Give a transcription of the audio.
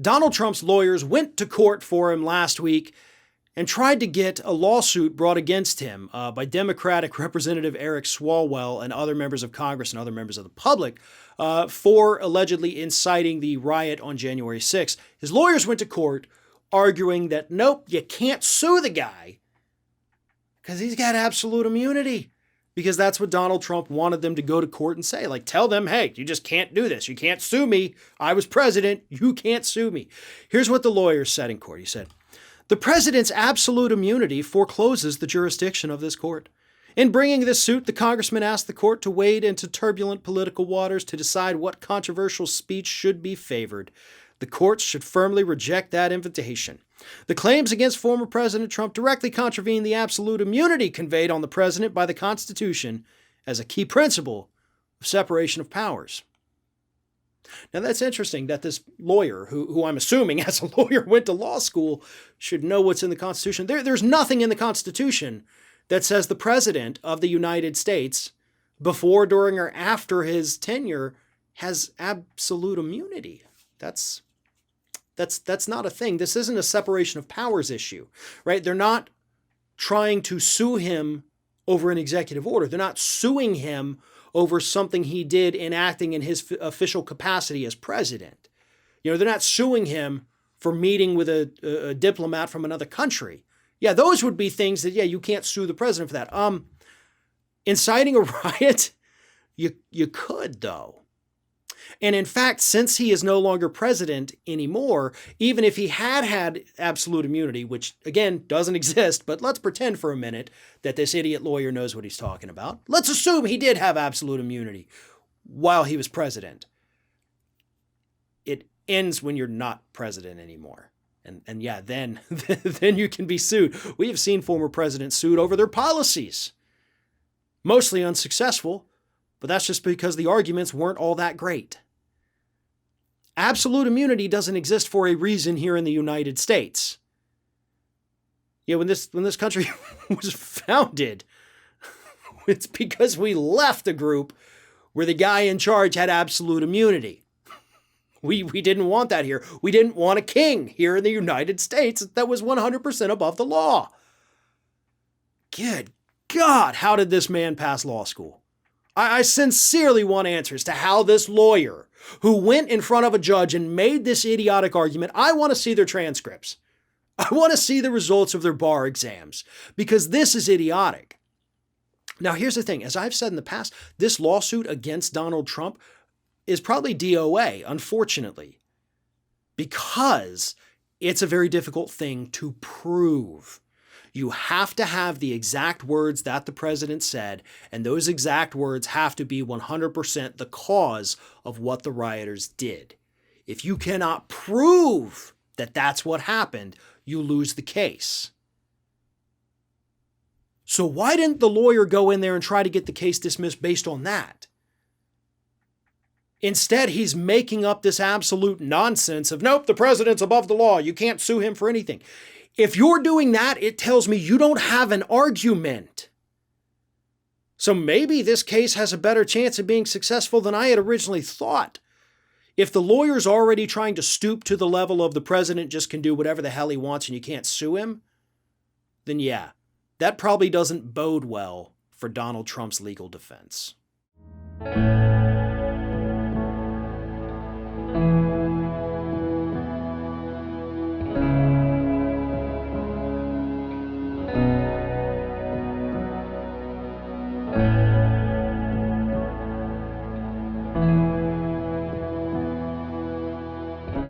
Donald Trump's lawyers went to court for him last week and tried to get a lawsuit brought against him by Democratic Representative Eric Swalwell and other members of Congress and other members of the public for allegedly inciting the riot on January 6th. His lawyers went to court arguing that, nope, you can't sue the guy because he's got absolute immunity. Because that's what Donald Trump wanted them to go to court and say. Like, tell them, hey, you just can't do this. You can't sue me. I was president. You can't sue me. Here's what the lawyer said in court. He said, the president's absolute immunity forecloses the jurisdiction of this court. In bringing this suit, the congressman asked the court to wade into turbulent political waters to decide what controversial speech should be favored. The courts should firmly reject that invitation. The claims against former President Trump directly contravene the absolute immunity conveyed on the president by the Constitution as a key principle of separation of powers. Now, that's interesting that this lawyer, who I'm assuming as a lawyer went to law school, should know what's in the Constitution. There's nothing in the Constitution that says the president of the United States, before, during, or after his tenure, has absolute immunity. That's not a thing. This isn't a separation of powers issue, right? They're not trying to sue him over an executive order. They're not suing him over something he did in acting in his official capacity as president. They're not suing him for meeting with a diplomat from another country. Yeah, those would be things that, you can't sue the president for that. Inciting a riot, you could, though. And in fact, since he is no longer president anymore, even if he had absolute immunity, which again doesn't exist, but let's pretend for a minute that this idiot lawyer knows what he's talking about. Let's assume he did have absolute immunity while he was president. It ends when you're not president anymore. And yeah, then you can be sued. We have seen former presidents sued over their policies. Mostly unsuccessful, but that's just because the arguments weren't all that great. Absolute immunity doesn't exist for a reason here in the United States. When this country was founded, it's because we left a group where the guy in charge had absolute immunity. We didn't want that here. We didn't want a king here in the United States that was 100% above the law. Good God, how did this man pass law school? I sincerely want answers to how this lawyer who went in front of a judge and made this idiotic argument, I want to see their transcripts. I want to see the results of their bar exams because this is idiotic. Now, here's the thing. As I've said in the past, this lawsuit against Donald Trump is probably DOA, unfortunately, because it's a very difficult thing to prove. You have to have the exact words that the president said, and those exact words have to be 100% the cause of what the rioters did. If you cannot prove that that's what happened, you lose the case. So why didn't the lawyer go in there and try to get the case dismissed based on that? Instead, he's making up this absolute nonsense of, nope, the president's above the law. You can't sue him for anything. If you're doing that, it tells me you don't have an argument. So maybe this case has a better chance of being successful than I had originally thought. If the lawyer's already trying to stoop to the level of the president just can do whatever the hell he wants and you can't sue him, then yeah, that probably doesn't bode well for Donald Trump's legal defense.